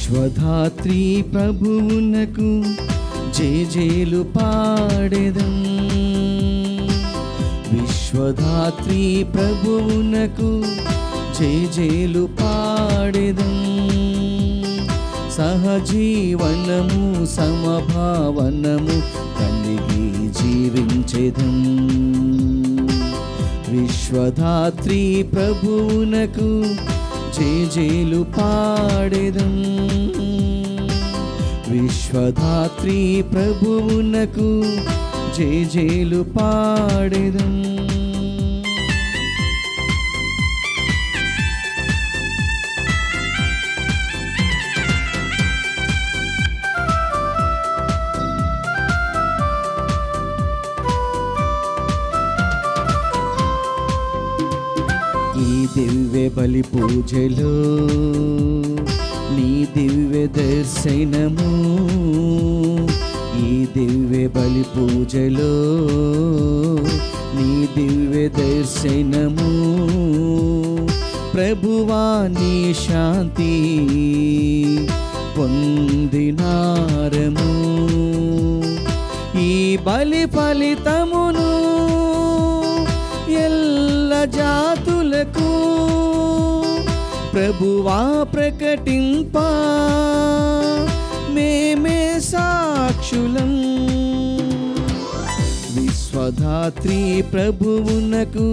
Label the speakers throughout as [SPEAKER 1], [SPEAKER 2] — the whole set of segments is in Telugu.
[SPEAKER 1] విశ్వధాత్రి ప్రభువునకు జేజేలు పాడెదం. విశ్వధాత్రి ప్రభువునకు జేజేలు పాడెదం. సహజీవనము సమభావనము కలిగి జీవించెదం. విశ్వధాత్రి ప్రభువునకు జేజేలు పాడెదం. విశ్వధాత్రి ప్రభువునకు జేజేలు పాడెదం. ఈ దివ్య బలి పూజలో నీ దివ్య దర్శనము. ఈ దివ్య బలి పూజలో నీ దివ్య దర్శనము. ప్రభువా నీ శాంతి పొందినారము. ఈ బలి ఫలితమును ఎల్ల జాతులకు ప్రభువా ప్రకటింప మేమే సాక్షులం. విశ్వధాత్రి ప్రభువునకు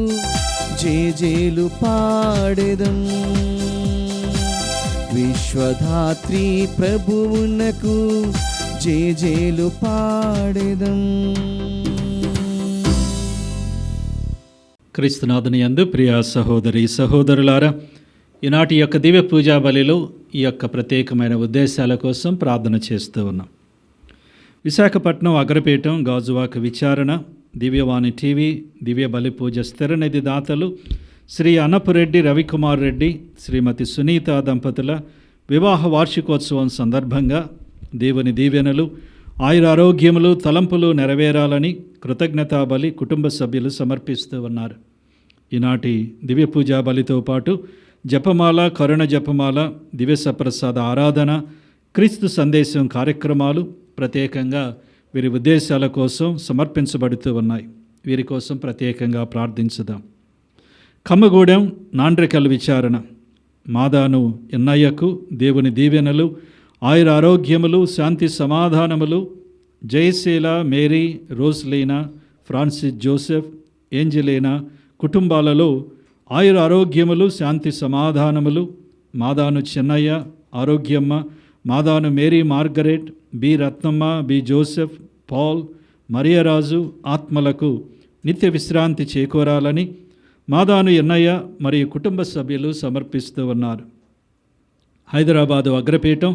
[SPEAKER 1] జేజేలు పాడెదం. విశ్వధాత్రి ప్రభువునకు జేజేలు పాడెదం.
[SPEAKER 2] క్రీస్తునాథుని యందు ప్రియ సహోదరి సహోదరులారా, ఈనాటి యొక్క దివ్య పూజా బలిలో ఈ యొక్క ప్రత్యేకమైన ఉద్దేశాల కోసం ప్రార్థన చేస్తూ ఉన్నాం. విశాఖపట్నం అగ్రపీఠం గాజువాక విచారణ దివ్యవాణి టీవీ దివ్య బలి పూజ స్థిరనిధి దాతలు శ్రీ అన్నపురెడ్డి రవికుమార్ రెడ్డి, శ్రీమతి సునీత దంపతుల వివాహ వార్షికోత్సవం సందర్భంగా దేవుని దీవెనలు, ఆయురారోగ్యములు, తలంపులు నెరవేరాలని కృతజ్ఞతా బలి కుటుంబ సభ్యులు సమర్పిస్తూ ఉన్నారు. ఈనాటి దివ్య పూజా బలితో పాటు జపమాల, కరుణ జపమాల, దివ్య సప్రసాద ఆరాధన, క్రీస్తు సందేశం కార్యక్రమాలు ప్రత్యేకంగా వీరి ఉద్దేశాల కోసం సమర్పించబడుతూ ఉన్నాయి. వీరి కోసం ప్రత్యేకంగా ప్రార్థించుదాం. కమ్మగూడెం నాండ్రికల్ విచారణ మాదాను ఎన్నయ్యకు దేవుని దీవెనలు, ఆయురారోగ్యములు, శాంతి సమాధానములు. Jayasheela, Mary, Rozlina, Francis Joseph, Angelina కుటుంబాలలో ఆయురారోగ్యములు, శాంతి సమాధానములు. Madanu Chennaiah, Arogyamma, Madanu Mary Margaret, B Ratnamma, B Joseph, Paul, Mariyaraju ఆత్మలకు నిత్య విశ్రాంతి చేకూరాలని మాదాను ఎన్నయ్య మరియు కుటుంబ సభ్యులు సమర్పిస్తూ ఉన్నారు. హైదరాబాదు అగ్రపీఠం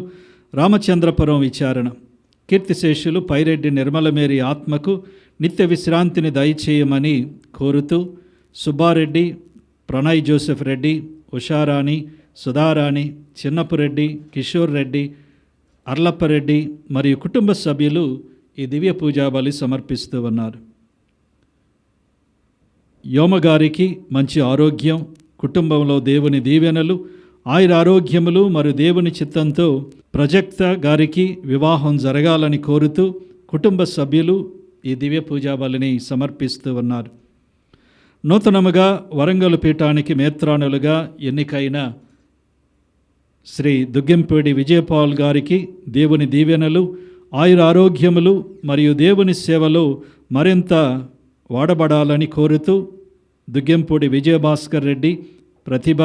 [SPEAKER 2] రామచంద్రపురం విచారణ కీర్తిశేషులు పైరెడ్డి నిర్మలమేరి ఆత్మకు నిత్య విశ్రాంతిని దయచేయమని కోరుతూ సుబ్బారెడ్డి, ప్రణయ్ జోసెఫ్ రెడ్డి, ఉషారాణి, సుధారాణి, చిన్నపురెడ్డి, కిషోర్ రెడ్డి, అర్లప్పరెడ్డి మరియు కుటుంబ సభ్యులు ఈ దివ్య పూజా బలి సమర్పిస్తూ ఉన్నారు. యోమగారికి మంచి ఆరోగ్యం, కుటుంబంలో దేవుని దీవెనలు, ఆయురారోగ్యములు మరియు దేవుని చిత్తంతో ప్రజక్త గారికి వివాహం జరగాలని కోరుతూ కుటుంబ సభ్యులు ఈ దివ్య పూజా బలిని సమర్పిస్తూ ఉన్నారు. నూతనముగా వరంగల్ పీఠానికి మేత్రానులుగా ఎన్నికైన శ్రీ దుగ్గెంపేడి విజయపాల్ గారికి దేవుని దీవెనలు, ఆయురారోగ్యములు మరియు దేవుని సేవలో మరింత వాడబడాలని కోరుతూ దుగ్గెంపూడి విజయభాస్కర్ రెడ్డి, ప్రతిభ,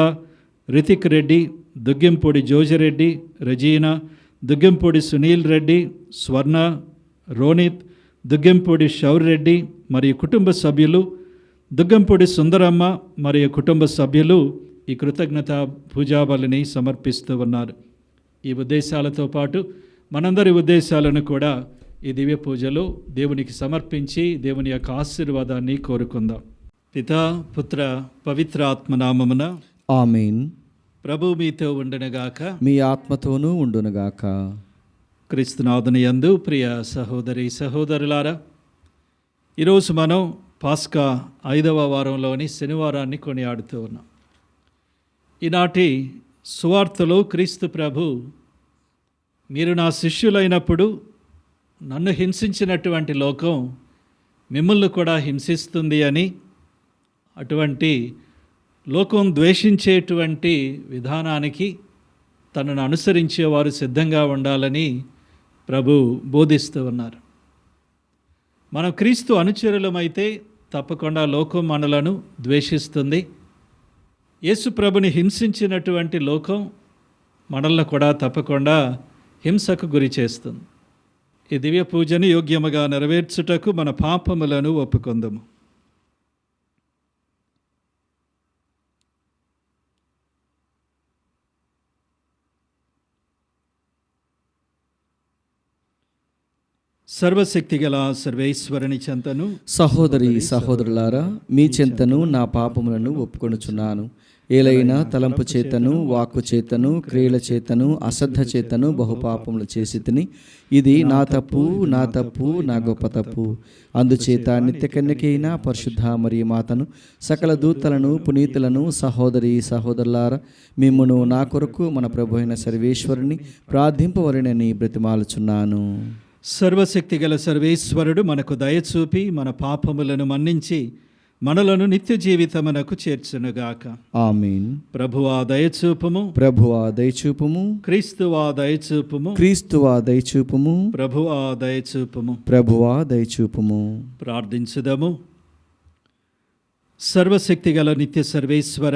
[SPEAKER 2] రితిక్ రెడ్డి, దుగ్గెంపూడి జోజిరెడ్డి, రెజీనా, దుగ్గెంపూడి సునీల్ రెడ్డి, స్వర్ణ, రోనిత్, దుగ్గెంపూడి షౌర్ రెడ్డి మరియు కుటుంబ సభ్యులు, దుగ్గంపూడి సుందరమ్మ మరియు కుటుంబ సభ్యులు ఈ కృతజ్ఞత పూజాబలిని సమర్పిస్తూ ఉన్నారు. ఈ ఉద్దేశాలతో పాటు మనందరి ఉద్దేశాలను కూడా ఈ దివ్య పూజలో దేవునికి సమర్పించి దేవుని యొక్క ఆశీర్వాదాన్ని కోరుకుందాం. పితా, పుత్ర, పవిత్ర ఆత్మనామమున
[SPEAKER 1] ఆమేన్.
[SPEAKER 2] ప్రభు మీతో ఉండునుగాక,
[SPEAKER 1] మీ ఆత్మతోనూ ఉండునుగాక.
[SPEAKER 2] క్రీస్తునాథుని యందు ప్రియ సహోదరి సహోదరులారా, ఈరోజు మనం పాస్కా 5వ వారంలోని శనివారాన్ని కొనియాడుతూ ఉన్నాం. ఈనాటి సువార్తలో క్రీస్తు ప్రభు మీరు నా శిష్యులైనప్పుడు నన్ను హింసించినటువంటి లోకం మిమ్మల్ని కూడా హింసిస్తుంది అని, అటువంటి లోకం ద్వేషించేటువంటి విధానానికి తనను అనుసరించేవారు సిద్ధంగా ఉండాలని ప్రభు బోధిస్తూ ఉన్నారు. మనం క్రీస్తు అనుచరులమైతే తప్పకుండా లోకం మనలను ద్వేషిస్తుంది. యేసు ప్రభుని హింసించినటువంటి లోకం మనల్ని కూడా తప్పకుండా హింసకు గురి చేస్తుంది. ఈ దివ్య పూజను యోగ్యముగా నెరవేర్చుటకు మన పాపములను ఒప్పుకొందము. సర్వశక్తిగల సర్వేశ్వరుని చెంతను,
[SPEAKER 1] సహోదరి సహోదరులారా, మీ చెంతను నా పాపములను ఒప్పుకొనుచున్నాను. ఏలైనా తలంపు చేతను, వాక్కు చేతను, క్రియల చేతను, అశ్రద్ధ చేతను బహుపాపములు చేసి తిని, ఇది నా తప్పు, నా గొప్ప తప్పు. అందుచేత నిత్య కన్యకైన పరిశుద్ధ మరియు మాతను, సకల దూతలను, పునీతులను, సహోదరి సహోదరులారా, మిమ్మును నా కొరకు మన ప్రభు అయిన సర్వేశ్వరుని ప్రార్థింపవలెనని బ్రతిమాలుచున్నాను.
[SPEAKER 2] సర్వశక్తిగల సర్వేశ్వరుడు మనకు దయచూపి మన పాపములను మన్నించి మనలను నిత్య జీవితమునకు చేర్చునుగాక.
[SPEAKER 1] ఆమేన్.
[SPEAKER 2] ప్రభువా దయచూపుము,
[SPEAKER 1] ప్రభువా దయచూపుము,
[SPEAKER 2] క్రీస్తువా దయచూపుము,
[SPEAKER 1] క్రీస్తువా దయచూపుము,
[SPEAKER 2] ప్రభువా దయచూపుము,
[SPEAKER 1] ప్రభువా దయచూపుము.
[SPEAKER 2] ప్రార్థించుదము. సర్వశక్తిగల నిత్య సర్వేశ్వర,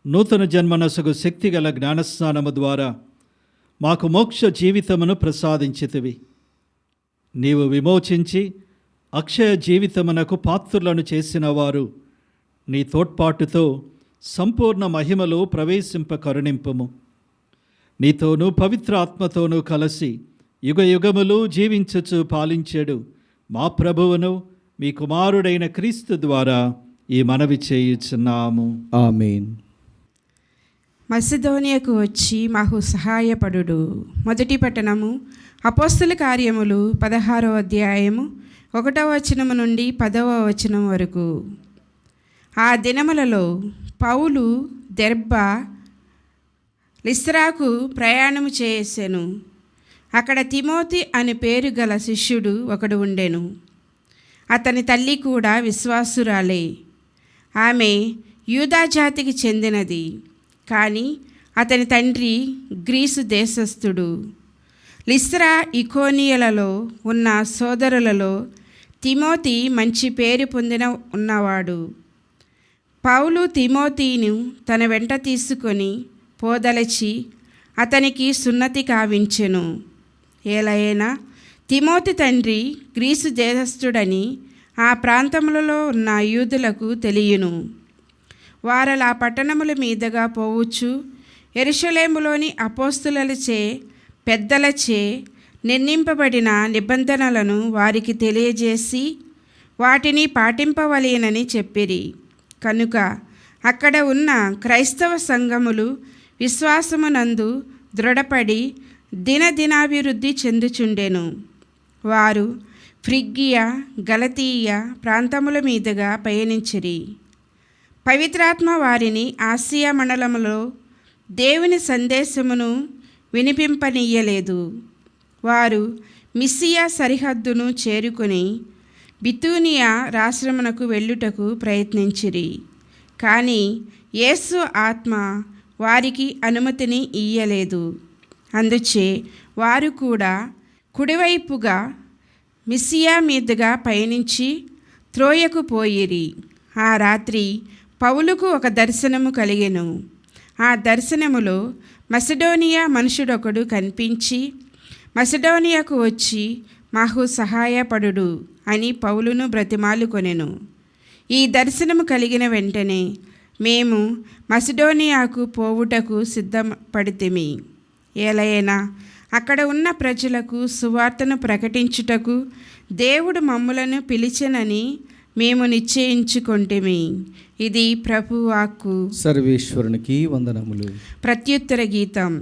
[SPEAKER 2] నూతన జన్మనసగు శక్తిగల జ్ఞానస్నానము ద్వారా మాకు మోక్ష జీవితమును ప్రసాదించితివి. నీవు విమోచించి అక్షయ జీవితమునకు పాత్రులను చేసిన వారు నీ తోడ్పాటుతో సంపూర్ణ మహిమలో ప్రవేశింప కరుణింపుము. నీతోనూ పవిత్ర ఆత్మతోనూ కలిసి యుగయుగములు జీవించుచు పాలించెడు మా ప్రభువును మీ కుమారుడైన క్రీస్తు ద్వారా ఈ మనవి చేయుచున్నాము.
[SPEAKER 1] ఆమేన్.
[SPEAKER 3] మసిదోనియకు వచ్చి మాకు సహాయపడుడు. మొదటి పట్టణము అపోస్తల కార్యములు 16వ అధ్యాయము 1వ వచనము నుండి 10వ వచనం వరకు. ఆ దినములలో పౌలు దెర్బ, లిస్త్రాకు ప్రయాణము చేసెను. అక్కడ తిమోతి అనే పేరు గల శిష్యుడు ఒకడు ఉండెను. అతని తల్లి కూడా విశ్వాసురాలే. ఆమె యూదా జాతికి చెందినది. కానీ అతని తండ్రి గ్రీసు దేశస్థుడు. లిస్త్రా, ఇకోనియలలో ఉన్న సోదరులలో తిమోతి మంచి పేరు పొందిన ఉన్నవాడు. పౌలు తిమోతిను తన వెంట తీసుకొని పోదలచి అతనికి సున్నతి కావించెను. ఏలైనా తిమోతి తండ్రి గ్రీసు దేశస్థుడని ఆ ప్రాంతములలో ఉన్న యూదులకు తెలియను. వారలా పట్టణముల మీదుగా పోవచ్చు యెరూషలేములోని అపోస్తలులచే పెద్దలచే నిర్ణయింపబడిన నిబంధనలను వారికి తెలియజేసి వాటిని పాటింపవలెనని చెప్పిరి. కనుక అక్కడ ఉన్న క్రైస్తవ సంఘములు విశ్వాసమునందు దృఢపడి దినదినాభివృద్ధి చెందుచుండెను. వారు ఫ్రిగ్గియా, గలతీయ ప్రాంతముల మీదుగా పయనించిరి. పవిత్రాత్మ వారిని ఆసియా మండలములో దేవుని సందేశమును వినిపింపనీయలేదు. వారు మిస్సియా సరిహద్దును చేరుకొని బితూనియా రాష్ట్రమునకు వెళ్ళుటకు ప్రయత్నించిరి. కానీ యేసు ఆత్మ వారికి అనుమతిని ఇయ్యలేదు. అందుచే వారు కూడా కుడివైపుగా మిస్సియా మీదుగా పయనించి త్రోయకు పోయిరి. ఆ రాత్రి పౌలుకు ఒక దర్శనము కలిగెను. ఆ దర్శనములో మసిడోనియా మనుషుడొకడు కనిపించి మసిడోనియాకు వచ్చి మాకు సహాయపడుడు అని పౌలును బ్రతిమాలుకొనెను. ఈ దర్శనము కలిగిన వెంటనే మేము మసిడోనియాకు పోవుటకు సిద్ధపడితిమి. ఏలైనా అక్కడ ఉన్న ప్రజలకు సువార్తను ప్రకటించుటకు దేవుడు మమ్ములను పిలిచెనని మేము నిశ్చయించుకొంటిమి. ఇది ప్రభు వాక్కు.
[SPEAKER 1] సర్వేశ్వరునికి వందనములు.
[SPEAKER 3] ప్రత్యుత్తర గీతం.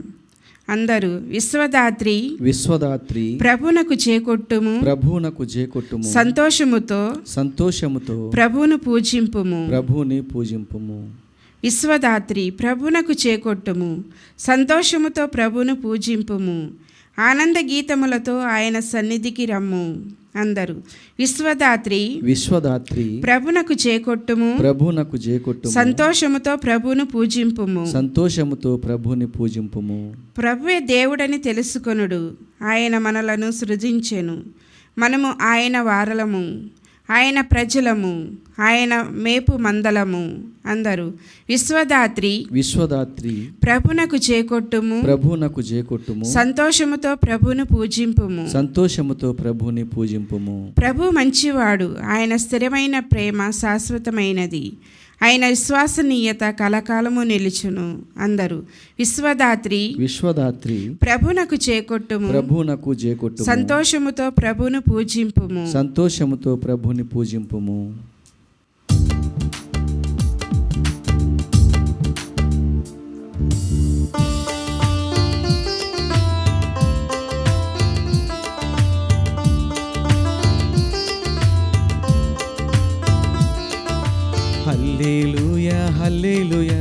[SPEAKER 3] అందరూ విశ్వదాత్రి
[SPEAKER 1] విశ్వదాత్రి
[SPEAKER 3] ప్రభునకు చేకొట్టుము,
[SPEAKER 1] ప్రభువునకు చేకొట్టుము,
[SPEAKER 3] సంతోషముతో
[SPEAKER 1] సంతోషముతో
[SPEAKER 3] ప్రభువును పూజింపుము.
[SPEAKER 1] ప్రభువుని పూజింపుము.
[SPEAKER 3] విశ్వదాత్రి ప్రభునకు చేకొట్టుము, సంతోషముతో ప్రభును పూజింపుము, ఆనంద గీతములతో ఆయన సన్నిధికి రమ్ము. అందరూ విశ్వదాత్రి
[SPEAKER 1] విశ్వదాత్రి
[SPEAKER 3] ప్రభునకు చేకొట్టుము,
[SPEAKER 1] ప్రభునకు చేకొట్టుము,
[SPEAKER 3] సంతోషముతో ప్రభును పూజింపుము.
[SPEAKER 1] సంతోషముతో ప్రభుని పూజింపుము.
[SPEAKER 3] ప్రభువే దేవుడని తెలుసుకొనుడు, ఆయన మనలను సృజించెను, మనము ఆయన వారలము, ఆయన ప్రజలము, ఆయన మేపు మందలము. అందరూ విశ్వదాత్రి
[SPEAKER 1] విశ్వదాత్రి
[SPEAKER 3] ప్రభునకు చేకొట్టుము,
[SPEAKER 1] ప్రభునకు చేకొట్టుము,
[SPEAKER 3] సంతోషముతో ప్రభును పూజింపుము.
[SPEAKER 1] సంతోషముతో ప్రభుని పూజింపుము.
[SPEAKER 3] ప్రభు మంచివాడు, ఆయన స్థిరమైన ప్రేమ శాశ్వతమైనది, ఆయన విశ్వసనీయత కలకాలము నిలుచును. అందరూ విశ్వదాత్రి
[SPEAKER 1] విశ్వదాత్రి
[SPEAKER 3] ప్రభునకు చేకొట్టుము,
[SPEAKER 1] ప్రభునకు చేకొట్టుము,
[SPEAKER 3] సంతోషముతో ప్రభును పూజింపుము.
[SPEAKER 1] సంతోషముతో ప్రభుని పూజింపుము. హల్లెలూయా హల్లెలూయా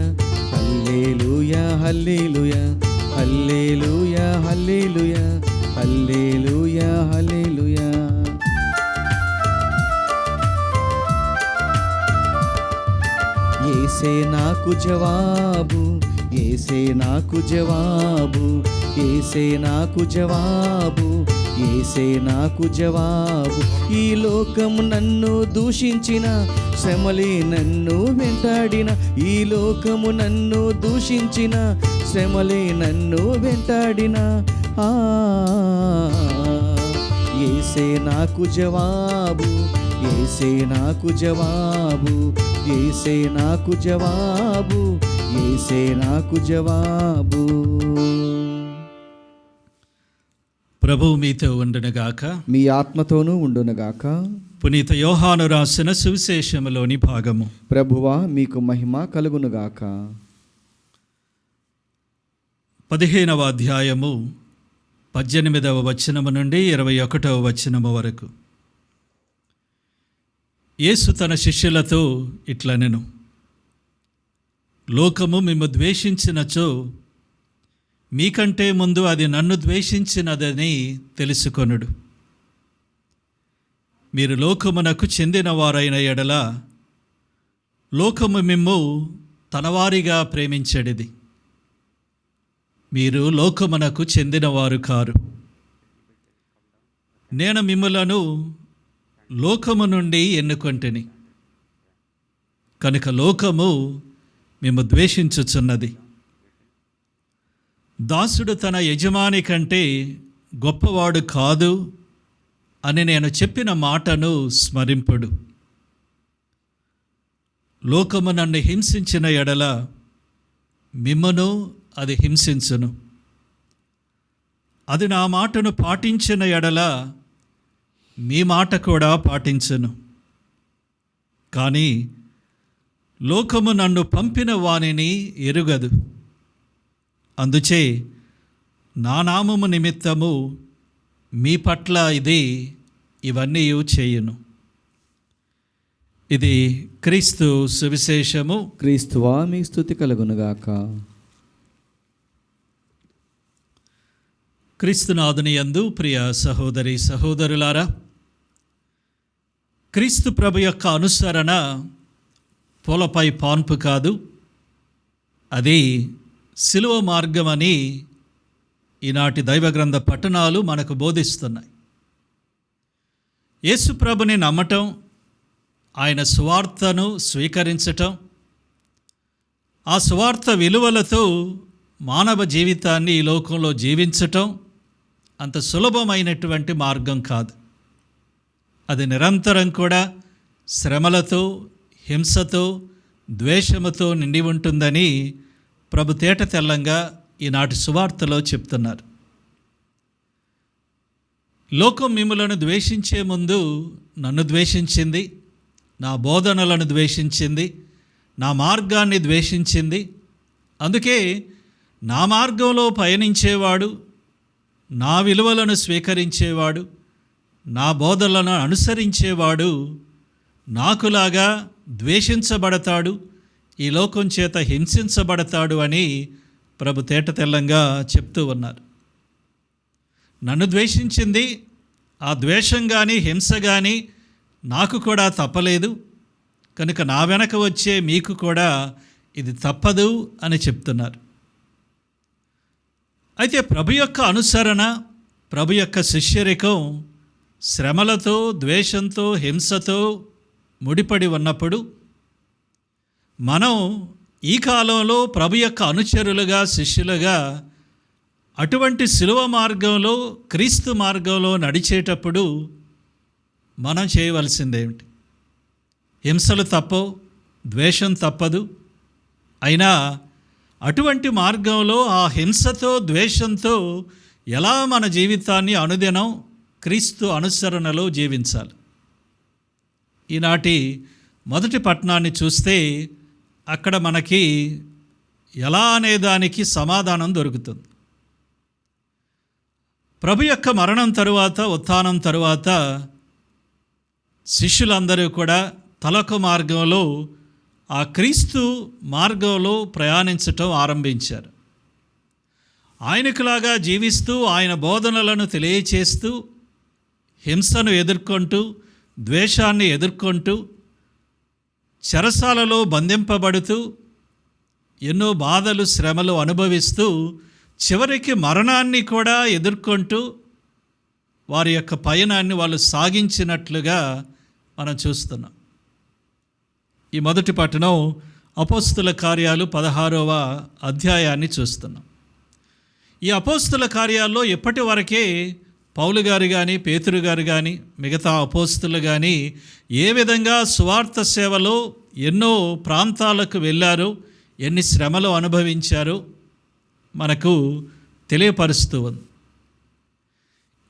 [SPEAKER 1] హల్లెలూయా హల్లెలూయా హల్లెలూయా హల్లెలూయా హల్లెలూయా హల్లెలూయా. యేసే నాకు జవాబు, యేసే నాకు జవాబు, యేసే నాకు జవాబు, యేసే నాకు జవాబు. ఈ లోకం నన్ను దూషించిన, శ్రమలే నన్ను వెంటాడిన, ఈ లోకము నన్ను దూషించిన, శ్రమలే నన్ను వెంటాడిన, యేసే నాకు జవాబు, యేసే నాకు జవాబు, యేసే నాకు జవాబు, యేసే నాకు జవాబు.
[SPEAKER 2] ప్రభువు మీతో ఉండునుగాక,
[SPEAKER 1] మీ ఆత్మతోనూ ఉండునుగాక.
[SPEAKER 2] పునీత యోహాను రాసిన సువిశేషములోని భాగము.
[SPEAKER 1] ప్రభువా మీకు మహిమ కలుగునుగాక.
[SPEAKER 2] 15వ అధ్యాయము 18వ వచనము నుండి 21వ వచనము వరకు. యేసు తన శిష్యులతో ఇట్లనెను, లోకము మిమ్ము ద్వేషించినచో మీకంటే ముందు అది నన్ను ద్వేషించినదని తెలుసుకొనుడు. మీరు లోకమునకు చెందినవారైన ఎడల లోకము మిమ్ము తనవారిగా ప్రేమించెడిది. మీరు లోకమునకు చెందినవారు కారు. నేను మిమ్ములను లోకము నుండి ఎన్నుకొంటిని కనుక లోకము మిమ్ము ద్వేషించుచున్నది. దాసుడు తన యజమాని కంటే గొప్పవాడు కాదు అని నేను చెప్పిన మాటను స్మరింపుడు. లోకము నన్ను హింసించిన ఎడల మిమ్మును అది హింసించును. అది నా మాటను పాటించిన ఎడల మీ మాట కూడా పాటించును. కానీ లోకము నన్ను పంపిన వానిని ఎరుగదు. అందుచే నా నామము నిమిత్తము మీ పట్ల ఇవన్నీ చేయును. ఇది క్రీస్తు సువిశేషము.
[SPEAKER 1] క్రీస్తువా మీ స్తుతి కలుగునుగాక.
[SPEAKER 2] క్రీస్తునాథుని యందు ప్రియ సహోదరి సహోదరులారా, క్రీస్తు ప్రభు యొక్క అనుసరణ పూలపై పాన్పు కాదు, అది శిలువ మార్గమని ఈనాటి దైవగ్రంథ పఠనాలు మనకు బోధిస్తున్నాయి. యేసు ప్రభుని నమ్మటం, ఆయన సువార్తను స్వీకరించటం, ఆ సువార్త విలువలతో మానవ జీవితాన్ని ఈ లోకంలో జీవించటం అంత సులభమైనటువంటి మార్గం కాదు. అది నిరంతరం కూడా శ్రమలతో, హింసతో, ద్వేషముతో నిండి ఉంటుందని ప్రభు తేట తెల్లంగా ఈనాటి సువార్తలో చెప్తున్నారు. లోకం మిమ్ములను ద్వేషించే ముందు నన్ను ద్వేషించింది, నా బోధనలను ద్వేషించింది, నా మార్గాన్ని ద్వేషించింది. అందుకే నా మార్గంలో పయనించేవాడు, నా విలువలను స్వీకరించేవాడు, నా బోధనలను అనుసరించేవాడు నాకులాగా ద్వేషించబడతాడు, ఈ లోకం చేత హింసించబడతాడు అని ప్రభు తేటతెల్లంగా చెప్తూ ఉన్నారు. నన్ను ద్వేషించింది, ఆ ద్వేషం కానీ హింస కానీ నాకు కూడా తప్పలేదు, కనుక నా వెనక వచ్చే మీకు కూడా ఇది తప్పదు అని చెప్తున్నారు. అయితే ప్రభు యొక్క అనుసరణ, ప్రభు యొక్క శిష్యరికం శ్రమలతో, ద్వేషంతో, హింసతో ముడిపడి ఉన్నప్పుడు మనం ఈ కాలంలో ప్రభు యొక్క అనుచరులుగా, శిష్యులుగా అటువంటి శిలువ మార్గంలో, క్రీస్తు మార్గంలో నడిచేటప్పుడు మనం చేయవలసిందేమిటి? హింసలు తప్పవు, ద్వేషం తప్పదు. అయినా అటువంటి మార్గంలో ఆ హింసతో, ద్వేషంతో ఎలా మన జీవితాన్ని అనుదినం క్రీస్తు అనుసరణలో జీవించాలి? ఈనాటి మొదటి పట్టణాన్ని చూస్తే అక్కడ మనకి ఎలా అనే దానికి సమాధానం దొరుకుతుంది. ప్రభు యొక్క మరణం తరువాత, ఉత్థానం తరువాత శిష్యులందరూ కూడా తలొక మార్గంలో, ఆ క్రీస్తు మార్గంలో ప్రయాణించటం ఆరంభించారు. ఆయనకులాగా జీవిస్తూ, ఆయన బోధనలను తెలియచేస్తూ, హింసను ఎదుర్కొంటూ, ద్వేషాన్ని ఎదుర్కొంటూ, చెరసాలలో బంధింపబడుతూ, ఎన్నో బాధలు, శ్రమలు అనుభవిస్తూ, చివరికి మరణాన్ని కూడా ఎదుర్కొంటూ వారి యొక్క పయనాన్ని వాళ్ళు సాగించినట్లుగా మనం చూస్తున్నాం. ఈ మొదటి పట్టణం అపోస్తుల కార్యాలు 16వ అధ్యాయాన్ని చూస్తున్నాం. ఈ అపోస్తుల కార్యాల్లో ఎప్పటి వరకే పౌలు గారు కానీ, పేతురు గారు కానీ, మిగతా అపోస్తులు కానీ ఏ విధంగా సువార్త సేవలో ఎన్నో ప్రాంతాలకు వెళ్ళారో, ఎన్ని శ్రమలు అనుభవించారో మనకు తెలియపరుస్తూ ఉంది.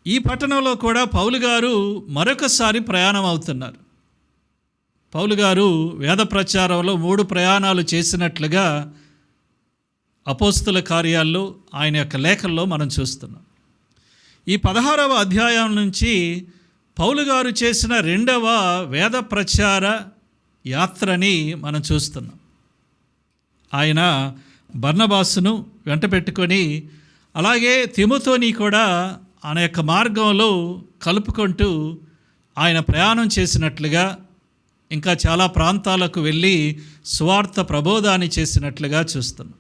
[SPEAKER 2] ఈ పట్టణంలో కూడా పౌలు గారు మరొకసారి ప్రయాణం అవుతున్నారు. పౌలు గారు వేద ప్రచారంలో 3 ప్రయాణాలు చేసినట్లుగా అపోస్తుల కార్యాల్లో ఆయన యొక్క లేఖల్లో మనం చూస్తున్నాం. ఈ 16వ అధ్యాయం నుంచి పౌలు గారు చేసిన 2వ వేద ప్రచార యాత్రని మనం చూస్తున్నాం. ఆయన బర్నబాసును వెంట పెట్టుకొని, అలాగే తిమోతిని కూడా ఆయన యొక్క మార్గంలో కలుపుకుంటూ ఆయన ప్రయాణం చేసినట్లుగా, ఇంకా చాలా ప్రాంతాలకు వెళ్ళి సువార్త ప్రబోధాన్ని చేసినట్లుగా చూస్తున్నాం.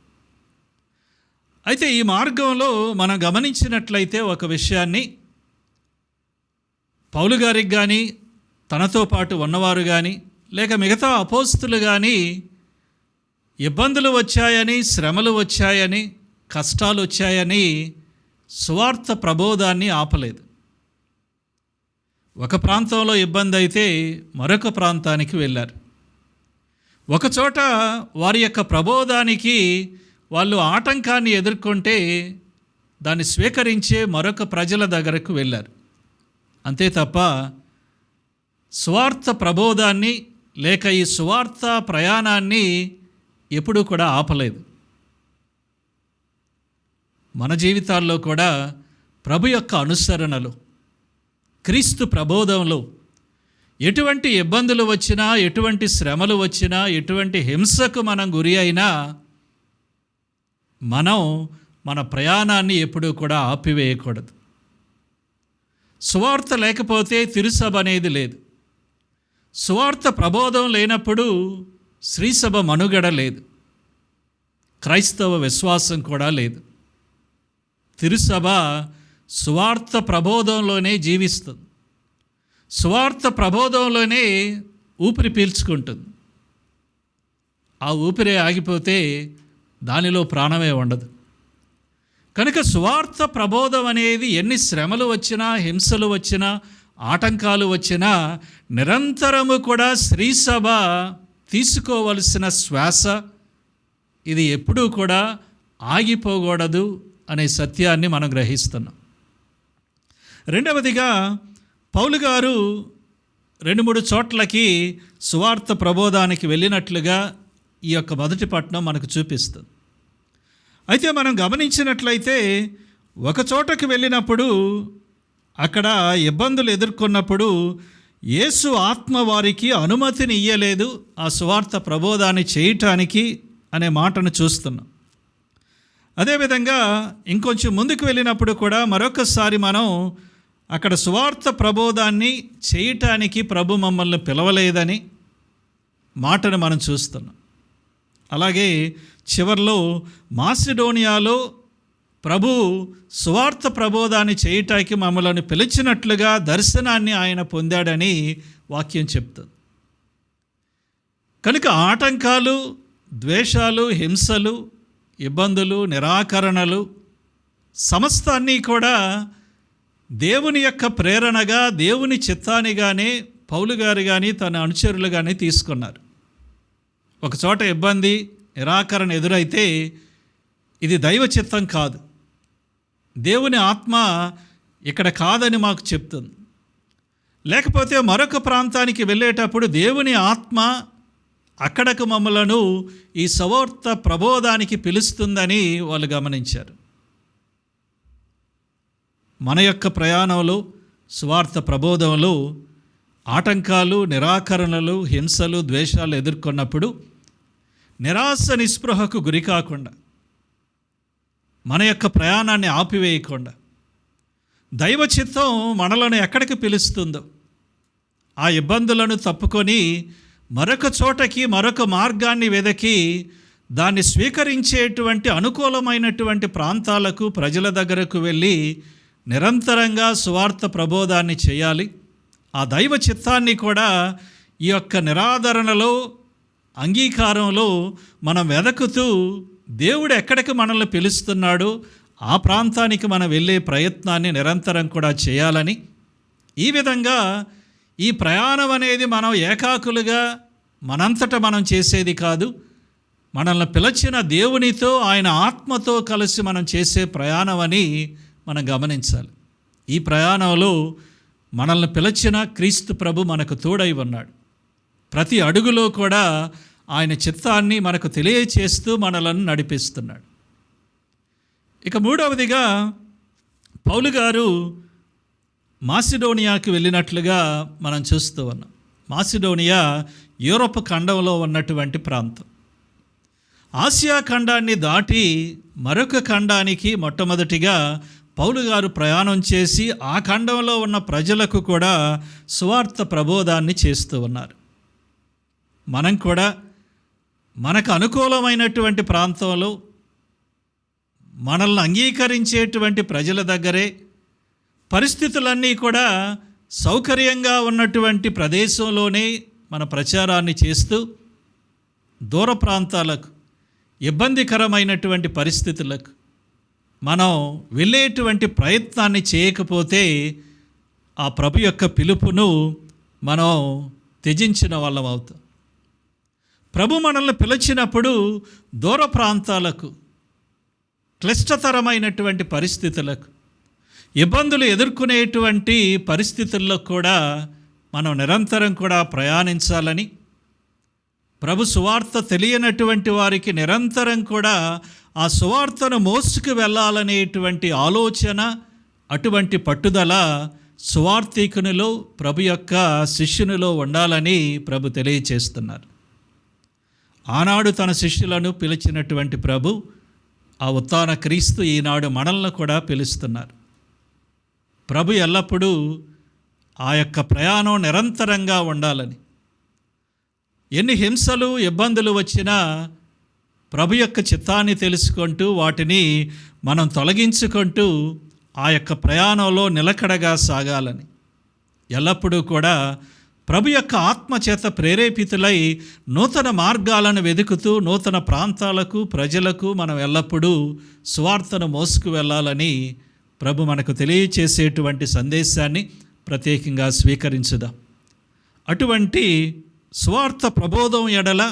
[SPEAKER 2] అయితే ఈ మార్గంలో మనం గమనించినట్లయితే ఒక విషయాన్ని, పౌలు గారికి కానీ, తనతో పాటు ఉన్నవారు కానీ, లేక మిగతా అపోస్తులు కానీ ఇబ్బందులు వచ్చాయని, శ్రమలు వచ్చాయని, కష్టాలు వచ్చాయని సువార్త ప్రబోధాన్ని ఆపలేదు. ఒక ప్రాంతంలో ఇబ్బంది అయితే మరొక ప్రాంతానికి వెళ్ళారు. ఒకచోట వారి యొక్క ప్రబోధానికి వాళ్ళు ఆటంకాన్ని ఎదుర్కొంటే దాన్ని స్వీకరించే మరొక ప్రజల దగ్గరకు వెళ్ళారు. అంతే తప్ప సువార్త ప్రబోధాన్ని లేక ఈ సువార్త ప్రయాణాన్ని ఎప్పుడూ కూడా ఆపలేదు. మన జీవితాల్లో కూడా ప్రభు యొక్క అనుసరణలో, క్రీస్తు ప్రబోధంలో ఎటువంటి ఇబ్బందులు వచ్చినా, ఎటువంటి శ్రమలు వచ్చినా, ఎటువంటి హింసకు మనం గురి అయినా మనం మన ప్రయాణాన్ని ఎప్పుడూ కూడా ఆపివేయకూడదు. సువార్త లేకపోతే తిరుసభ అనేది లేదు. సువార్త ప్రబోధం లేనప్పుడు శ్రీసభ మనుగడ లేదు, క్రైస్తవ విశ్వాసం కూడా లేదు. తిరుసభ సువార్త ప్రబోధంలోనే జీవిస్తుంది, సువార్త ప్రబోధంలోనే ఊపిరి పీల్చుకుంటుంది. ఆ ఊపిరి ఆగిపోతే దానిలో ప్రాణమే ఉండదు. కనుక సువార్త ప్రబోధం అనేది ఎన్ని శ్రమలు వచ్చినా, హింసలు వచ్చినా, ఆటంకాలు వచ్చినా నిరంతరము కూడా శ్రీసభ తీసుకోవలసిన శ్వాస. ఇది ఎప్పుడూ కూడా ఆగిపోకూడదు అనే సత్యాన్ని మనం గ్రహిస్తున్నాం. రెండవదిగా పౌలు గారు 2-3 చోట్లకి సువార్త ప్రబోధానికి వెళ్ళినట్లుగా ఈ యొక్క మొదటి పట్టణం మనకు చూపిస్తుంది. అయితే మనం గమనించినట్లయితే ఒక చోటకి వెళ్ళినప్పుడు, అక్కడ ఇబ్బందులు ఎదుర్కొన్నప్పుడు యేసు ఆత్మ వారికి అనుమతిని ఇయ్యలేదు ఆ సువార్త ప్రబోధాన్ని చేయటానికి అనే మాటను చూస్తున్నాం. అదేవిధంగా ఇంకొంచెం ముందుకు వెళ్ళినప్పుడు కూడా మరొకసారి మనం అక్కడ సువార్త ప్రబోధాన్ని చేయటానికి ప్రభు మమ్మల్ని పిలవలేదని మాటను మనం చూస్తున్నాం. అలాగే చివర్లో మాసిడోనియాలో ప్రభు సువార్త ప్రబోధాన్ని చేయటానికి మమ్మల్ని పిలిచినట్లుగా దర్శనాన్ని ఆయన పొందాడని వాక్యం చెప్తుంది. కనుక ఆటంకాలు, ద్వేషాలు, హింసలు, ఇబ్బందులు, నిరాకరణలు సమస్తాన్ని కూడా దేవుని యొక్క ప్రేరణగా, దేవుని చిత్తానిగానే పౌలు గారు కానీ తన అనుచరులు కానీ తీసుకున్నారు. ఒకచోట ఇబ్బంది, నిరాకరణ ఎదురైతే ఇది దైవ చిత్తం కాదు, దేవుని ఆత్మ ఇక్కడ కాదని మాకు చెప్తుంది. లేకపోతే మరొక ప్రాంతానికి వెళ్ళేటప్పుడు దేవుని ఆత్మ అక్కడకు మమ్మలను ఈ సువార్త ప్రబోధానికి పిలుస్తుందని వాళ్ళు గమనించారు. మన యొక్క ప్రయాణంలో సువార్త ప్రబోధంలో ఆటంకాలు, నిరాకరణలు, హింసలు, ద్వేషాలు ఎదుర్కొన్నప్పుడు నిరాశ నిస్పృహకు గురి కాకుండా, మన యొక్క ప్రయాణాన్ని ఆపివేయకుండా, దైవ చిత్తం మనలను ఎక్కడికి పిలుస్తుందో ఆ ఇబ్బందులను తప్పుకొని మరొక చోటకి, మరొక మార్గాన్ని వెదకి దాన్ని స్వీకరించేటువంటి అనుకూలమైనటువంటి ప్రాంతాలకు, ప్రజల దగ్గరకు వెళ్ళి నిరంతరంగా సువార్త ప్రబోధాన్ని చేయాలి. ఆ దైవ చిత్తాన్ని కూడా ఈ యొక్క నిరాదరణలో, అంగీకారంలో మనం వెదకుతూ దేవుడు ఎక్కడికి మనల్ని పిలుస్తున్నాడో ఆ ప్రాంతానికి మనం వెళ్ళే ప్రయత్నాన్ని నిరంతరం కూడా చేయాలని, ఈ విధంగా ఈ ప్రయాణం అనేది మనం ఏకాకులుగా మనంతట మనం చేసేది కాదు, మనల్ని పిలిచిన దేవునితో, ఆయన ఆత్మతో కలిసి మనం చేసే ప్రయాణం అని మనం గమనించాలి. ఈ ప్రయాణంలో మనల్ని పిలిచిన క్రీస్తు ప్రభు మనకు తోడై ఉన్నాడు. ప్రతి అడుగులో కూడా ఆయన చిత్తాన్ని మనకు తెలియచేస్తూ మనలను నడిపిస్తున్నాడు. ఇక మూడవదిగా పౌలు గారు మాసిడోనియాకి వెళ్ళినట్లుగా మనం చూస్తూ ఉన్నాం. మాసిడోనియా యూరోప్ ఖండంలో ఉన్నటువంటి ప్రాంతం. ఆసియా ఖండాన్ని దాటి మరొక ఖండానికి మొట్టమొదటిగా పౌలు గారు ప్రయాణం చేసి ఆ ఖండంలో ఉన్న ప్రజలకు కూడా సువార్త ప్రబోధాన్ని చేస్తూ ఉన్నారు. మనం కూడా మనకు అనుకూలమైనటువంటి ప్రాంతంలో, మనల్ని అంగీకరించేటువంటి ప్రజల దగ్గరే, పరిస్థితులన్నీ కూడా సౌకర్యంగా ఉన్నటువంటి ప్రదేశంలోనే మన ప్రచారాన్ని చేస్తూ దూర ప్రాంతాలకు, ఇబ్బందికరమైనటువంటి పరిస్థితులకు మనం వెళ్ళేటువంటి ప్రయత్నాన్ని చేయకపోతే ఆ ప్రభు యొక్క పిలుపును మనం త్యజించిన వాళ్ళం అవుతాం. ప్రభు మనల్ని పిలిచినప్పుడు దూర ప్రాంతాలకు, క్లిష్టతరమైనటువంటి పరిస్థితులకు, ఇబ్బందులు ఎదుర్కొనేటువంటి పరిస్థితుల్లో కూడా మనం నిరంతరం కూడా ప్రయాణించాలని, ప్రభు సువార్త తెలియనటువంటి వారికి నిరంతరం కూడా ఆ సువార్తను మోసుకు వెళ్ళాలనేటువంటి ఆలోచన, అటువంటి పట్టుదల సువార్థికునిలో, ప్రభు యొక్క శిష్యునిలో ఉండాలని ప్రభు తెలియచేస్తున్నారు. ఆనాడు తన శిష్యులను పిలిచినటువంటి ప్రభు, ఆ ఉత్థాన క్రీస్తు ఈనాడు మనల్ని కూడా పిలుస్తున్నారు. ప్రభు ఎల్లప్పుడూ ఆ యొక్క ప్రయాణం నిరంతరంగా ఉండాలని, ఎన్ని హింసలు, ఇబ్బందులు వచ్చినా ప్రభు యొక్క చిత్తాన్ని తెలుసుకుంటూ వాటిని మనం తొలగించుకుంటూ ఆ యొక్క ప్రయాణంలో నిలకడగా సాగాలని, ఎల్లప్పుడూ కూడా ప్రభు యొక్క ఆత్మచేత ప్రేరేపితులై నూతన మార్గాలను వెతుకుతూ నూతన ప్రాంతాలకు, ప్రజలకు మనం ఎల్లప్పుడూ సువార్తను మోసుకు వెళ్ళాలని ప్రభు మనకు తెలియచేసేటువంటి సందేశాన్ని ప్రత్యేకంగా స్వీకరించుదాం. అటువంటి సువార్త ప్రబోధం ఎడల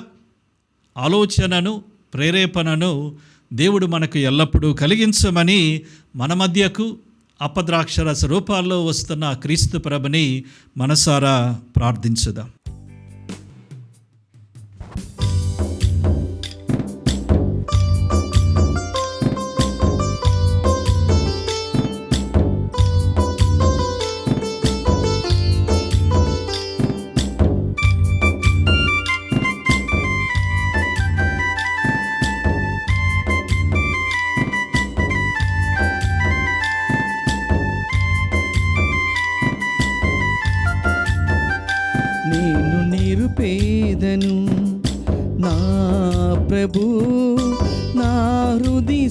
[SPEAKER 2] ఆలోచనను, ప్రేరేపణను దేవుడు మనకు ఎల్లప్పుడూ కలిగించమని మన మధ్యకు అపద్రాక్షరస రూపాల్లో వస్తున్న క్రీస్తు ప్రభుని మనసారా ప్రార్థించుదాం.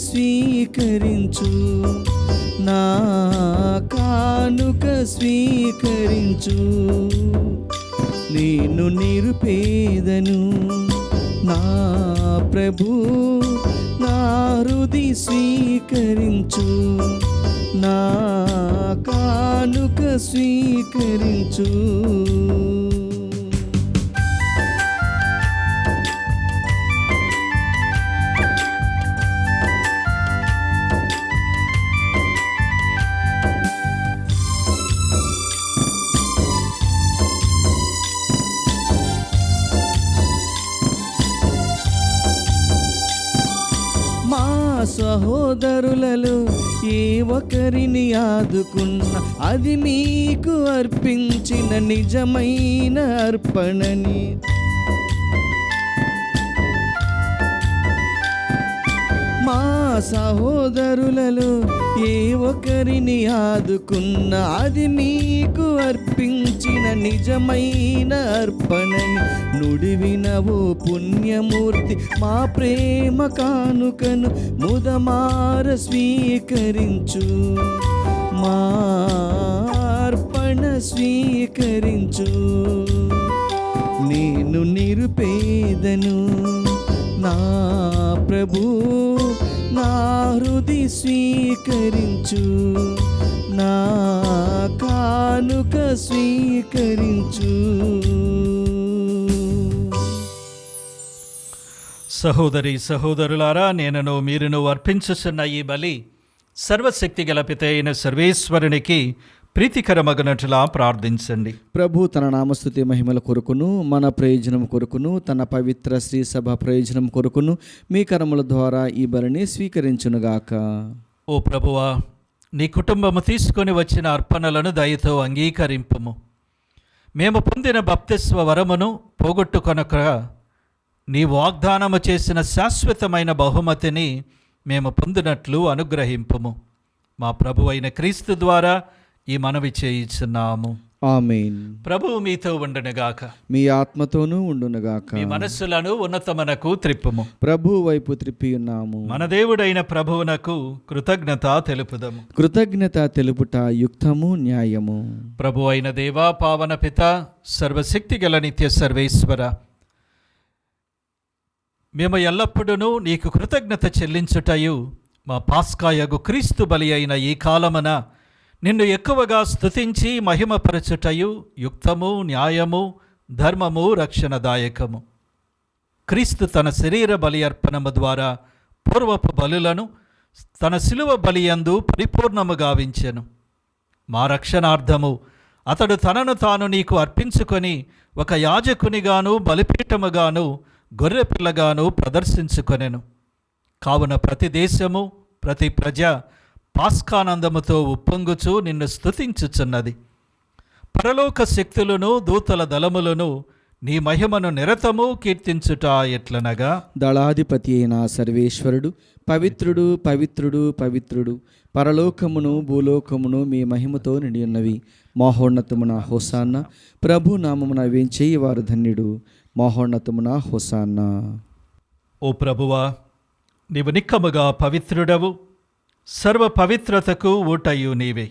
[SPEAKER 1] స్వీకరించు, నా కానుక స్వీకరించు. నేను నిరుపేదను నా ప్రభు, నా హృది స్వీకరించు, నా కానుక స్వీకరించు. సహోదరులలో ఏ ఒకరిని ఆదుకున్న అది మీకు అర్పించిన నిజమైన అర్పణని. మా సహోదరులలో ఏ ఒకరిని ఆదుకున్న అది మీకు అర్పించిన నిజమైన అర్పణని. నుడివినవో పుణ్యమూర్తి మా ప్రేమ కానుకను ముదమార స్వీకరించు, మా అర్పణ స్వీకరించు. నేను నిరుపేదను నా ప్రభు, నా హృది స్వీకరించు, నా కానుక స్వీకరించు.
[SPEAKER 2] సహోదరి సహోదరులారా, నేనును మీరును అర్పించుచున్న ఈ బలి సర్వశక్తి గల పిత అయిన సర్వేశ్వరునికి ప్రీతికరమగునట్లుగా ప్రార్థించండి.
[SPEAKER 1] ప్రభు తన నామస్తుతి మహిమల కొరకును మన ప్రయోజనం కొరకును తన పవిత్ర శ్రీ సభ ప్రయోజనం కొరకును మీ కరముల ద్వారా ఈ బలిని స్వీకరించునుగాక.
[SPEAKER 2] ఓ ప్రభువా, నీ కుటుంబము తీసుకొని వచ్చిన అర్పణలను దయతో అంగీకరింపుము. మేము పొందిన బప్తిస్వ వరమును పోగొట్టుకొనక నీ వాగ్దానము చేసిన శాశ్వతమైన బహుమతిని మేము పొందినట్లు అనుగ్రహింపుము. మా ప్రభు అయిన క్రీస్తు ద్వారా ఈ మనవి చేయుచున్నాము.
[SPEAKER 1] ఆమేన్.
[SPEAKER 2] ప్రభువు మీతో ఉండునుగాక,
[SPEAKER 1] మీ ఆత్మతోనూ ఉండునుగాక.
[SPEAKER 2] మీ మనస్సులను ఉన్నతమునకు త్రిప్పుము.
[SPEAKER 1] ప్రభు వైపు త్రిప్పి ఉన్నాము.
[SPEAKER 2] మన దేవుడైన ప్రభువునకు కృతజ్ఞత తెలుపుదము.
[SPEAKER 1] కృతజ్ఞత తెలుపుట యుక్తము న్యాయము.
[SPEAKER 2] ప్రభు అయిన దేవా, పావన పిత, సర్వశక్తి గల నిత్య సర్వేశ్వర, మేము ఎల్లప్పుడూ నీకు కృతజ్ఞత చెల్లించుటయు మా పాస్కాయగు క్రీస్తు బలి అయిన ఈ కాలమున నిన్ను ఎక్కువగా స్తుతించి మహిమపరచుటయు యుక్తము న్యాయము ధర్మము రక్షణదాయకము. క్రీస్తు తన శరీర బలి అర్పణము ద్వారా పూర్వపు బలులను తన శిలువ బలియందు పరిపూర్ణము గావించెను. మా రక్షణార్థము అతడు తనను తాను నీకు అర్పించుకొని ఒక యాజకునిగాను బలిపీఠముగాను గొర్రెపిల్లగాను ప్రదర్శించుకొనెను. కావున ప్రతి దేశము ప్రతి ప్రజ పాస్కానందముతో ఉప్పొంగుచు నిన్ను స్తుతించుచున్నది. పరలోక శక్తులను దూతల దళములను నీ మహిమను నిరతము కీర్తించుట ఎట్లనగా,
[SPEAKER 1] దళాధిపతి అయిన సర్వేశ్వరుడు పవిత్రుడు పవిత్రుడు పవిత్రుడు, పరలోకమును భూలోకమును మీ మహిమతో నిండి ఉన్నవి. మహోన్నతమున హోసాన్న. ప్రభు నామమున వేంచేయి వారు ధన్యుడు. మహోన్నతమున హోసాన్న.
[SPEAKER 2] ఓ ప్రభువా, నీవు నిక్కముగా పవిత్రుడవు, సర్వ పవిత్రతకు ఊటయు నీవే.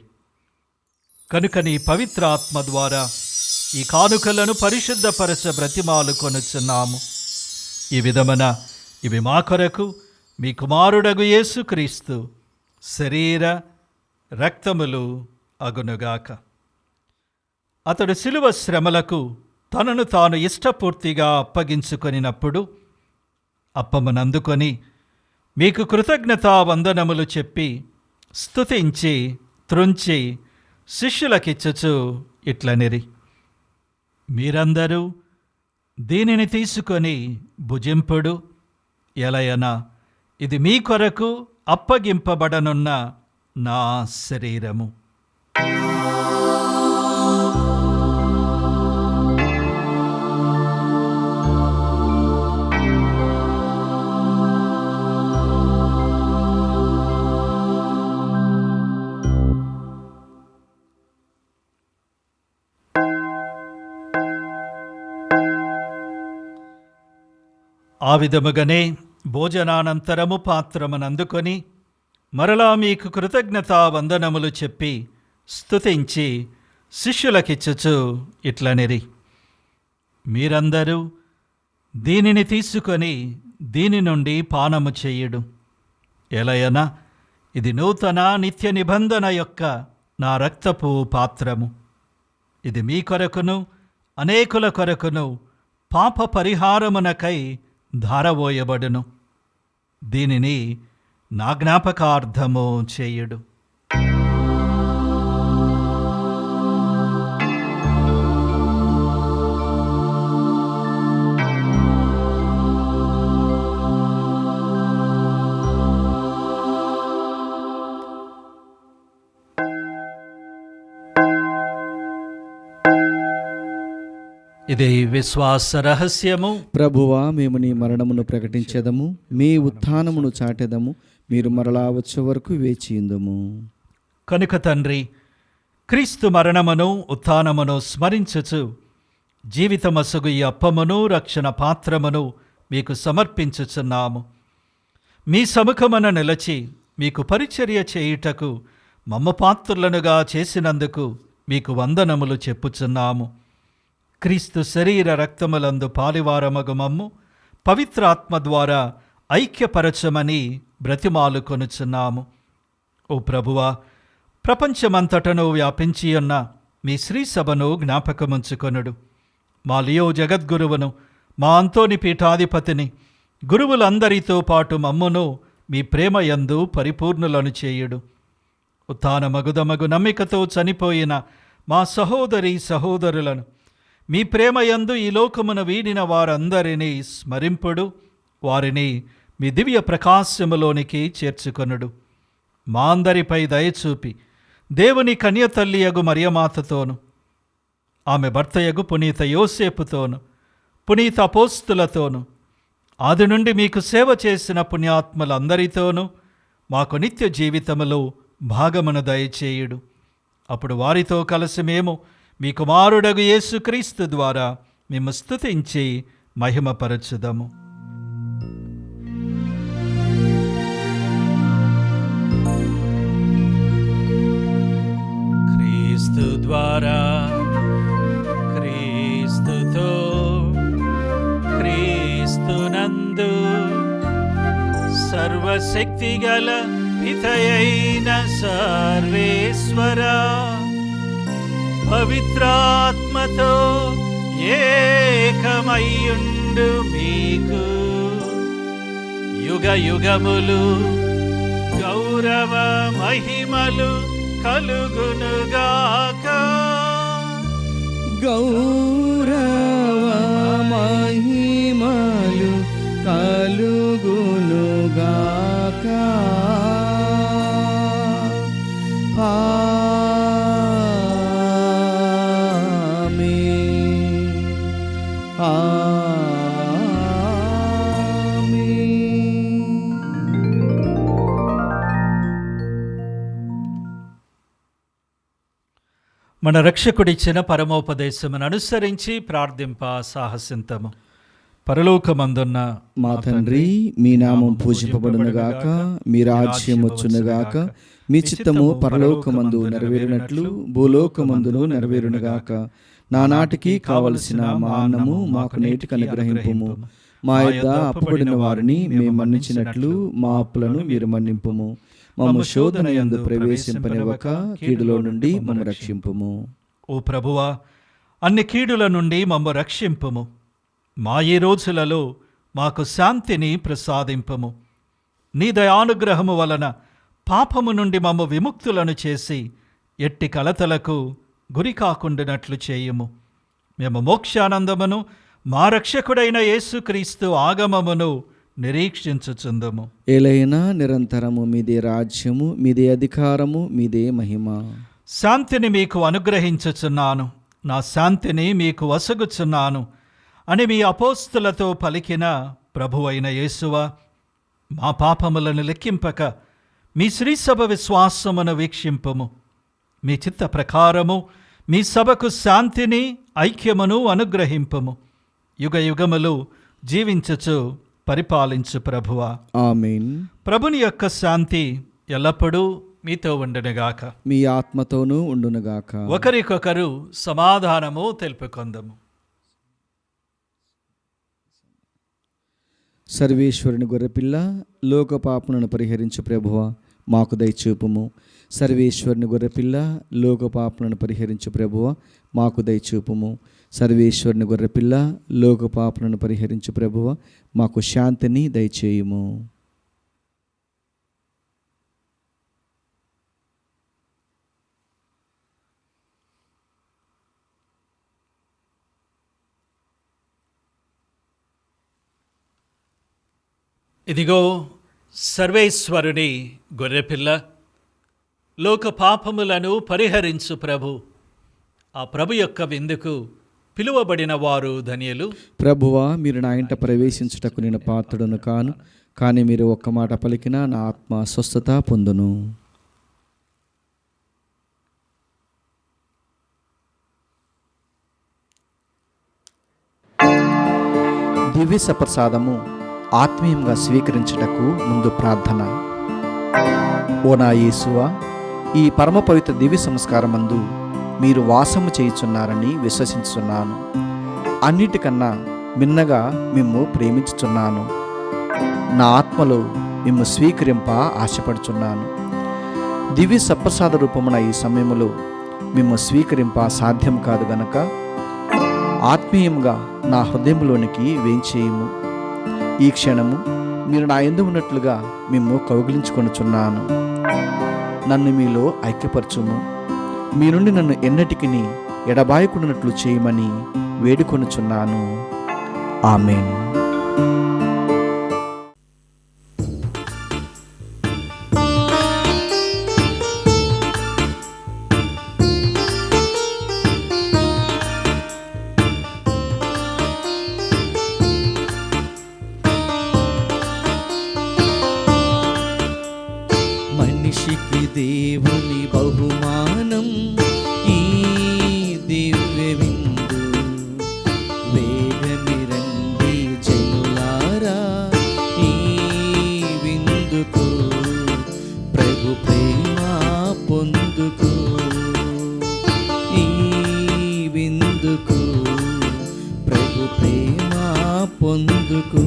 [SPEAKER 2] కనుక నీ పవిత్ర ఆత్మ ద్వారా ఈ కానుకలను పరిశుద్ధపరచ బ్రతిమాలు కొనుచున్నాము. ఈ విధమున ఇవి మా కొరకు మీ కుమారుడగు యేసుక్రీస్తు శరీర రక్తములు అగునుగాక. అతడు శిలువ శ్రమలకు తనను తాను ఇష్టపూర్తిగా అప్పగించుకొనినప్పుడు అప్పమునందుకొని మీకు కృతజ్ఞతా వందనములు చెప్పి స్తుతించి త్రుంచి శిష్యులకిచ్చుచు ఇట్లనిరి, మీరందరూ దీనిని తీసుకొని భుజింపుడు. ఎలయనా ఇది మీ కొరకు అప్పగింపబడనున్న నా శరీరము. ఆ విధముగానే భోజనానంతరము పాత్రమునందుకొని మరలా మీకు కృతజ్ఞతా వందనములు చెప్పి స్తుతించి శిష్యులకిచ్చుచు ఇట్లనిరి, మీరందరూ దీనిని తీసుకొని దీని నుండి పానము చేయుడు. ఎలయన ఇది నూతన నిత్య నిబంధన యొక్క నా రక్తపు పాత్రము. ఇది మీ కొరకును అనేకుల కొరకును పాప పరిహారమునకై ధారవోయబడును. దీనిని నా జ్ఞాపకార్థము చేయుడు. ఇది విశ్వాస రహస్యము.
[SPEAKER 1] ప్రభువా, మేము నీ మరణమును ప్రకటించెదము, మీ ఉత్థానమును చాటెదము. మీరు మరలా వచ్చే వరకు వేచియుందుము.
[SPEAKER 2] కనుక తండ్రి, క్రీస్తు మరణమును ఉత్థానమును స్మరించుచు జీవితమసుగు ఈ అప్పమును రక్షణ పాత్రమును మీకు సమర్పించుచున్నాము. మీ సముఖమున నిలచి మీకు పరిచర్య చేయుటకు మమ్మ పాత్రులనుగా చేసినందుకు మీకు వందనములు చెప్పుచున్నాము. క్రీస్తు శరీర రక్తములందు పాలివారమగు మమ్ము పవిత్రాత్మ ద్వారా ఐక్యపరచమని బ్రతిమాలు కొనుచున్నాము. ఓ ప్రభువా, ప్రపంచమంతటను వ్యాపించియున్న మీ శ్రీసభను జ్ఞాపకముంచుకొనుడు. మా లియో జగద్గురువును, మా అంతోని పీఠాధిపతిని, గురువులందరితో పాటు మమ్మును మీ ప్రేమయందు పరిపూర్ణులను చేయుడు. ఉత్థానమగుదమగు నమ్మికతో చనిపోయిన మా సహోదరి సహోదరులను మీ ప్రేమయందు ఈ లోకమున వీడిన వారందరినీ స్మరింపుడు. వారిని మీ దివ్య ప్రకాశములోనికి చేర్చుకొనుడు. మా అందరిపై దయచూపి దేవుని కన్యతల్లియగు మరియమాతతోను, ఆమె భర్తయగు పునీత యోసేపుతోను, పునీత అపోస్తులతోను, ఆది నుండి మీకు సేవ చేసిన పుణ్యాత్ములందరితోనూ మాకు నిత్య జీవితములో భాగమును దయచేయుడు. అప్పుడు వారితో కలిసి మేము మీ కుమారుడగు యేసుక్రీస్తు ద్వారా మేము స్తుతించి మహిమపరచుదము. క్రీస్తు ద్వారా, క్రీస్తుతో, క్రీస్తునందు సర్వశక్తిగల పితయైన సర్వేశ్వర పవిత్రాత్మతో ఏకమయ్యుండు మీకు యుగ యుగములు గౌరవ మహిమలు కలుగునుగాక.
[SPEAKER 1] గౌరవ మహిమలు కలుగునుగాక.
[SPEAKER 2] మన రక్షకుడిచ్చిన పరమోపదేశమును అనుసరించి ప్రార్థింప సాహసింతము. పరలోకమందున్న
[SPEAKER 1] మా తండ్రి, మీ నామం పూజింపబడునుగాక, మీ రాజ్యం వచ్చునుగాక, మీ చిత్తము పరలోకమందు నెరవేరినట్లు భూలోకమందును నెరవేరునుగాక. నానాటికి కావలసిన మా అన్నము మాకు నేటికి అనుగ్రహింపుము. మా యొద్ద అప్పుబడిన వారిని మేము మన్నించినట్లు మా అప్పులను మీరు మన్నింపుము. మమ్ము శోధన యందు ప్రవేశింపనివ్వక కీడులో నుండి మమ్ము రక్షింపుము.
[SPEAKER 2] ఓ ప్రభువా, అన్ని కీడుల నుండి మమ్ము రక్షింపుము. మా ఈ రోజులలో మాకు శాంతిని ప్రసాదింపుము. నీ దయానుగ్రహము వలన పాపము నుండి మమ్ము విముక్తులను చేసి ఎట్టి కలతలకు గురి కాకుండానట్లు చేయుము. మేము మోక్షానందమును మా రక్షకుడైన యేసుక్రీస్తు ఆగమమును నిరీక్షించుచుందుము.
[SPEAKER 1] ఏలైనా నిరంతరము మీదే రాజ్యము, మీదే అధికారము, మీదే మహిమ.
[SPEAKER 2] శాంతిని మీకు అనుగ్రహించుచున్నాను, నా శాంతిని మీకు వసగుచున్నాను అని మీ అపోస్తులతో పలికిన ప్రభువైన యేసువా, మా పాపములను లెక్కింపక మీ శ్రీసభ విశ్వాసమును వీక్షింపుము. మీ చిత్త ప్రకారము మీ సభకు శాంతిని ఐక్యమును అనుగ్రహింపుము. యుగ యుగములు జీవించుచు పరిపాలించు ప్రభువా.
[SPEAKER 1] ఆమేన్.
[SPEAKER 2] ప్రభుని యొక్క శాంతి ఎల్లప్పుడూ మీతో ఉండునుగాక.
[SPEAKER 1] మీ ఆత్మతోనూ ఉండునుగాక.
[SPEAKER 2] ఒకరికొకరు సమాధానము తెలుపుకొందము.
[SPEAKER 1] సర్వేశ్వరుని గొర్రెపిల్ల, లోక పాపములను పరిహరించు ప్రభువా, మాకు దయచూపుము. సర్వేశ్వరుని గొర్రెపిల్ల, లోక పాపములను పరిహరించు ప్రభువా, మాకు దయచూపుము. సర్వేశ్వరుని గొర్రెపిల్ల, లోక పాపములను పరిహరించు ప్రభువా, మాకు శాంతిని దయచేయుము.
[SPEAKER 2] ఇదిగో సర్వేశ్వరుని గొర్రెపిల్ల, లోక పాపములను పరిహరించు ప్రభు. ఆ ప్రభు యొక్క విందుకు పిలువబడిన వారు ధన్యులు.
[SPEAKER 1] ప్రభువా, మీరు నా ఇంట ప్రవేశించుటకు నేను పాత్రుడను కాను, కానీ మీరు ఒక్క మాట పలికినా నా ఆత్మ స్వస్థత పొందును. దివ్య సప్రసాదము ఆత్మీయంగా స్వీకరించుటకు ముందు ప్రార్థన. ఓ నా యేసువా, ఈ పరమ పవిత్ర దివ్య సంస్కారమందు మీరు వాసము చేయుచున్నారని విశ్వసించుచున్నాను. అన్నిటికన్నా మిన్నగా మిమ్ము ప్రేమించుచున్నాను. నా ఆత్మలో మిమ్ము స్వీకరింప ఆశపడుచున్నాను. దివ్య సప్రసాద రూపమున ఈ సమయములో మిమ్ము స్వీకరింప సాధ్యం కాదు గనక ఆత్మీయంగా నా హృదయంలోనికి వేంచేయము. ఈ క్షణము మీరు నా యందు ఉన్నట్లుగా మిమ్ము కౌగిలించుకొనుచున్నాను. నన్ను మీలో ఐక్యపరచుము. మీ నుండి నన్ను ఎన్నటికి ఎడబాయకుండానట్లు చేయమని వేడుకొనుచున్నాను. ఆమేన్. మనిషికి దేవుని బహుమానం ఈ దివ్య విందు. వేగమిరండి జనులారా ఈ విందుకు, ప్రభు ప్రేమ పొందుకు. ఈ విందుకు ప్రభు ప్రేమ పొందుకు.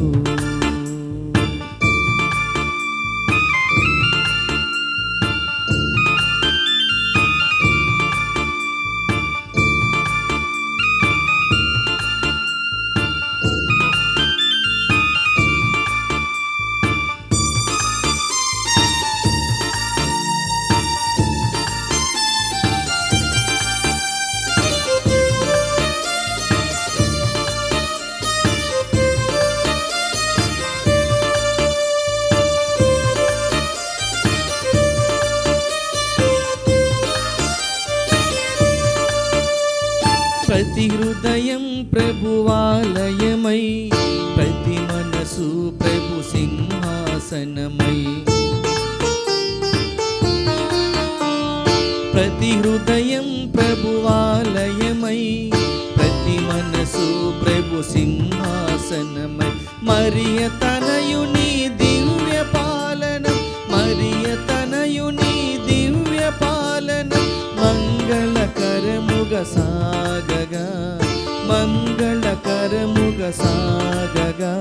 [SPEAKER 1] ప్రతి హృదయం ప్రభువాలయమై, ప్రతి మనసు ప్రభు సింహాసనమై. ప్రతి హృదయం ప్రభువాలయమై, ప్రతి మనసు ప్రభు సింహాసనమై. మరియ తనయుని దివ్య పాలనం, మరియ తనయుని దివ్య పాలనం మంగళకరముగా సాగగా, మంగళకరముగా సాగగా.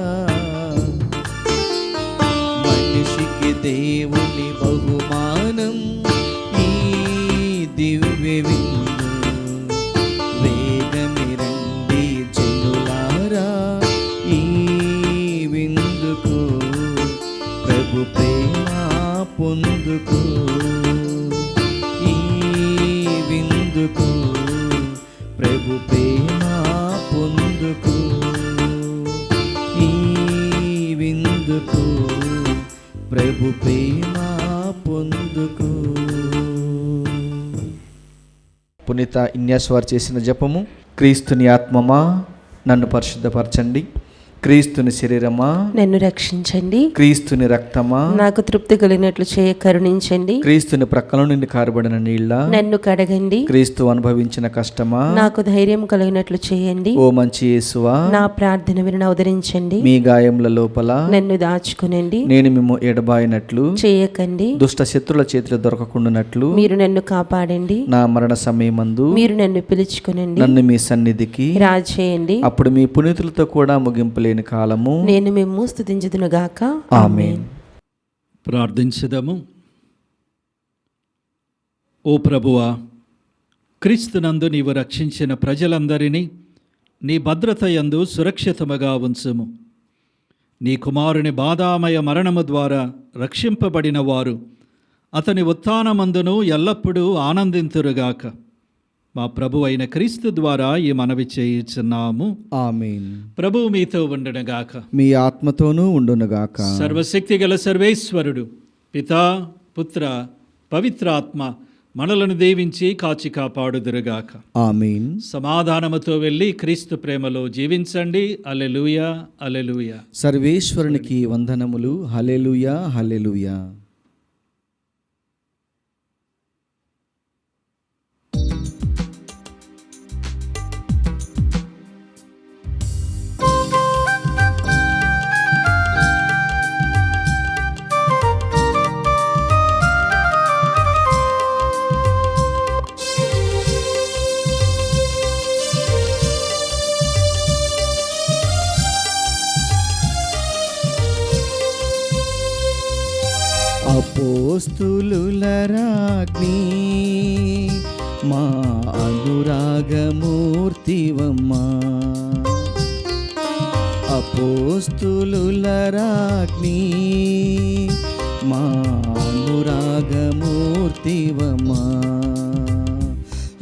[SPEAKER 1] మనిషికి దేవుని బహుమానం ఈ దివ్య విందు. వేగమిరండి జనులారా ఈ విందుకు, ప్రభు ప్రేమ పొందుకు. ఈ విందుకు ప్రభు ప్రేమ పొందుకు. ఈ విందుకు ప్రభు ప్రేమ పొందుకు. పునీత ఇన్యాస్ వారు చేసిన జపము. క్రీస్తుని ఆత్మమా నన్ను పరిశుద్ధపరచండి, క్రీస్తుని శరీరమా
[SPEAKER 4] నన్ను రక్షించండి.
[SPEAKER 1] క్రీస్తుని రక్తమా
[SPEAKER 4] నాకు తృప్తి కలిగినట్లు చేయ కరుణించండి.
[SPEAKER 1] క్రీస్తుని ప్రక్కల నుండి కారబడిన నీళ్ళ
[SPEAKER 4] నన్ను కడగండి.
[SPEAKER 1] క్రీస్తు అనుభవించిన కష్టమా
[SPEAKER 4] నాకు ధైర్యం కలిగినట్లు చేయండి.
[SPEAKER 1] ఓ మంచి యేసువా
[SPEAKER 4] నా ప్రార్థన విని అవతరించండి.
[SPEAKER 1] మీ గాయముల లోపల
[SPEAKER 4] నన్ను దాచుకునండి.
[SPEAKER 1] నేను మిమ్ము ఎడబాయినట్లు
[SPEAKER 4] చేయకండి.
[SPEAKER 1] దుష్ట శత్రుల చేతిలో దొరకకుండానట్లు
[SPEAKER 4] మీరు నన్ను కాపాడండి.
[SPEAKER 1] నా మరణ సమయమందు
[SPEAKER 4] మీరు నన్ను పిలుచుకునండి.
[SPEAKER 1] నన్ను మీ సన్నిధికి
[SPEAKER 4] రాజేయండి.
[SPEAKER 1] అప్పుడు మీ పునీతులతో కూడా ముగింపు లేని కాలము
[SPEAKER 4] నేను మేము స్తుతించుదునుగాక.
[SPEAKER 1] ఆమేన్.
[SPEAKER 2] ప్రార్థించుదాము. ఓ ప్రభువా, క్రీస్తునందు నీవు రక్షించిన ప్రజలందరినీ నీ భద్రత యందు సురక్షితముగా ఉంచుము. నీ కుమారుని బాధామయ మరణము ద్వారా రక్షింపబడిన వారు అతని ఉత్థానమందును ఎల్లప్పుడూ ఆనందింతురుగాక. మా ప్రభు అయిన క్రీస్తు ద్వారా ఈ మనవి చేయుచున్నాము.
[SPEAKER 1] ఆమేన్.
[SPEAKER 2] ప్రభువు మీతో ఉండునుగాక.
[SPEAKER 1] మీ ఆత్మతోనూ ఉండునుగాక.
[SPEAKER 2] సర్వశక్తి గల సర్వేశ్వరుడు పితా పుత్ర పవిత్రాత్మ మనలను దీవించి కాచి కాపాడుదురుగాక.
[SPEAKER 1] ఆమేన్.
[SPEAKER 2] సమాధానముతో వెళ్ళి క్రీస్తు ప్రేమలో జీవించండి. హల్లెలూయా, హల్లెలూయా.
[SPEAKER 1] సర్వేశ్వరునికి వందనములు. హల్లెలూయా, హల్లెలూయా. అపోస్తులుల రాజ్ఞి మా అనురాగమూర్తివమ్మా. అపోస్తులుల రాజ్ఞి మా అనురాగమూర్తివమ్మా.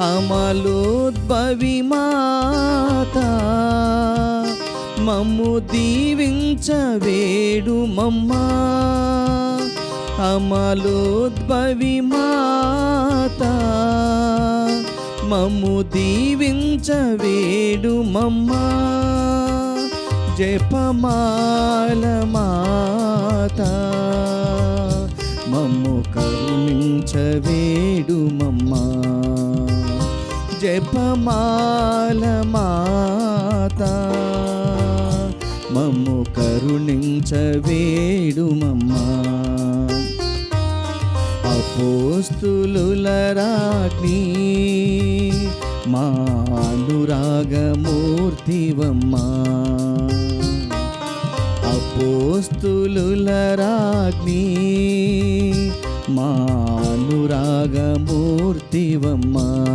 [SPEAKER 1] అమలోద్భవి మాతా మమ్ము దీవించవేడుమమ్మా. అమలోద్భవి మాతా మమ్ము దీవించవేడుమమ్మా. జపమాల మాతా మమ్ము కరుణించవేడుమమ్మా. జపమాల మాతా మమ్ము కరుణించవేడుమమ్మా. అపోస్తులుల రాజ్ఞి మా అనురాగమూర్తివమ్మా. అపోస్తులుల రాజ్ఞి మా అనురాగమూర్తివమ్మా.